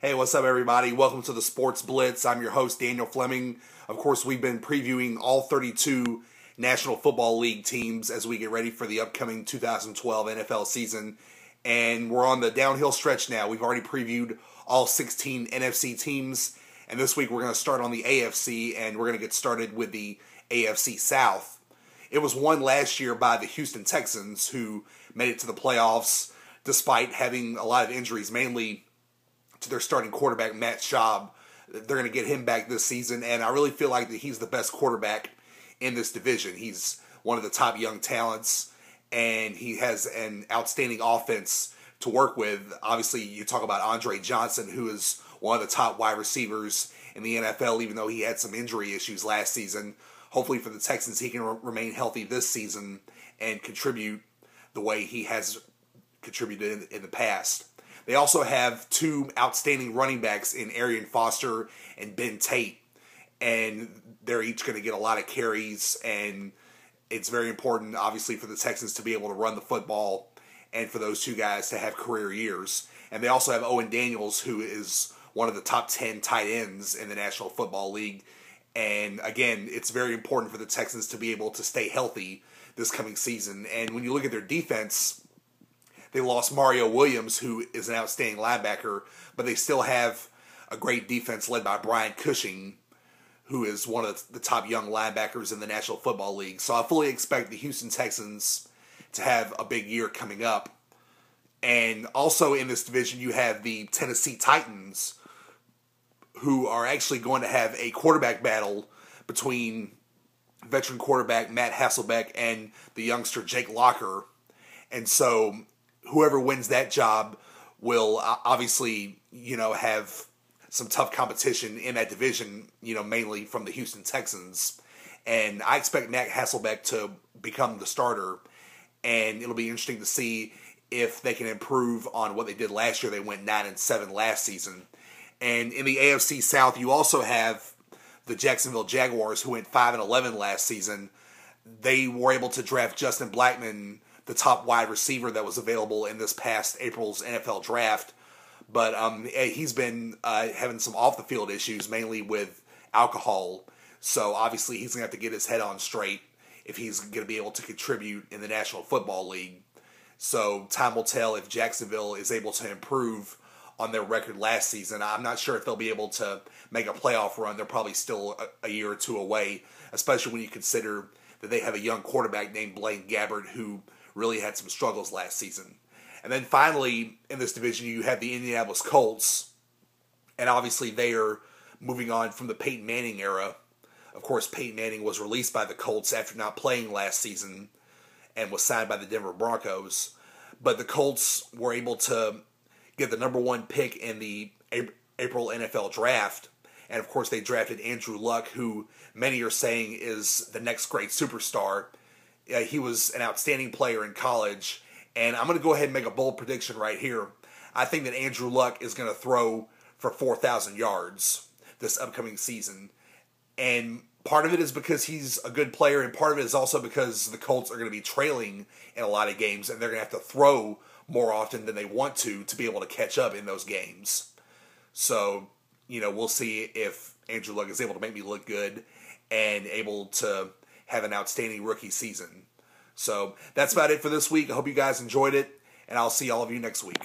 Hey, what's up, everybody? Welcome to the Sports Blitz. I'm your host, Daniel Fleming. Of course, we've been previewing all 32 National Football League teams as we get ready for the upcoming 2012 NFL season. And we're on the downhill stretch now. We've already previewed all 16 NFC teams. And this week, we're going to start on the AFC, and we're going to get started with the AFC South. It was won last year by the Houston Texans, who made it to the playoffs despite having a lot of injuries, mainly to their starting quarterback, Matt Schaub. They're going to get him back this season, and I really feel like that he's the best quarterback in this division. He's one of the top young talents, and he has an outstanding offense to work with. Obviously, you talk about Andre Johnson, who is one of the top wide receivers in the NFL, even though he had some injury issues last season. Hopefully for the Texans, he can remain healthy this season and contribute the way he has contributed in the past. They also have two outstanding running backs in Arian Foster and Ben Tate, and they're each going to get a lot of carries, and it's very important, obviously, for the Texans to be able to run the football and for those two guys to have career years. And they also have Owen Daniels, who is one of the top 10 tight ends in the National Football League. And again, it's very important for the Texans to be able to stay healthy this coming season. And when you look at their defense, they lost Mario Williams, who is an outstanding linebacker, but they still have a great defense led by Brian Cushing, who is one of the top young linebackers in the National Football League. So I fully expect the Houston Texans to have a big year coming up. And also in this division, you have the Tennessee Titans, who are actually going to have a quarterback battle between veteran quarterback Matt Hasselbeck and the youngster Jake Locker. And so whoever wins that job will obviously, have some tough competition in that division, mainly from the Houston Texans. And I expect Matt Hasselbeck to become the starter. And it'll be interesting to see if they can improve on what they did last year. They went 9-7 last season. And in the AFC South, you also have the Jacksonville Jaguars, who went 5-11 last season. They were able to draft Justin Blackmon, the top wide receiver that was available in this past April's NFL draft. But he's been having some off-the-field issues, mainly with alcohol. So obviously he's going to have to get his head on straight if he's going to be able to contribute in the National Football League. So time will tell if Jacksonville is able to improve on their record last season. I'm not sure if they'll be able to make a playoff run. They're probably still a year or two away, especially when you consider that they have a young quarterback named Blaine Gabbert who really had some struggles last season. And then finally, in this division, you have the Indianapolis Colts, and obviously they are moving on from the Peyton Manning era. Of course, Peyton Manning was released by the Colts after not playing last season and was signed by the Denver Broncos. But the Colts were able to get the number one pick in the April NFL draft. And of course, they drafted Andrew Luck, who many are saying is the next great superstar. He was an outstanding player in college. And I'm going to go ahead and make a bold prediction right here. I think that Andrew Luck is going to throw for 4,000 yards this upcoming season. And part of it is because he's a good player, and part of it is also because the Colts are going to be trailing in a lot of games, and they're going to have to throw more often than they want to be able to catch up in those games. So, we'll see if Andrew Luck is able to make me look good and able to have an outstanding rookie season. So that's about it for this week. I hope you guys enjoyed it, and I'll see all of you next week.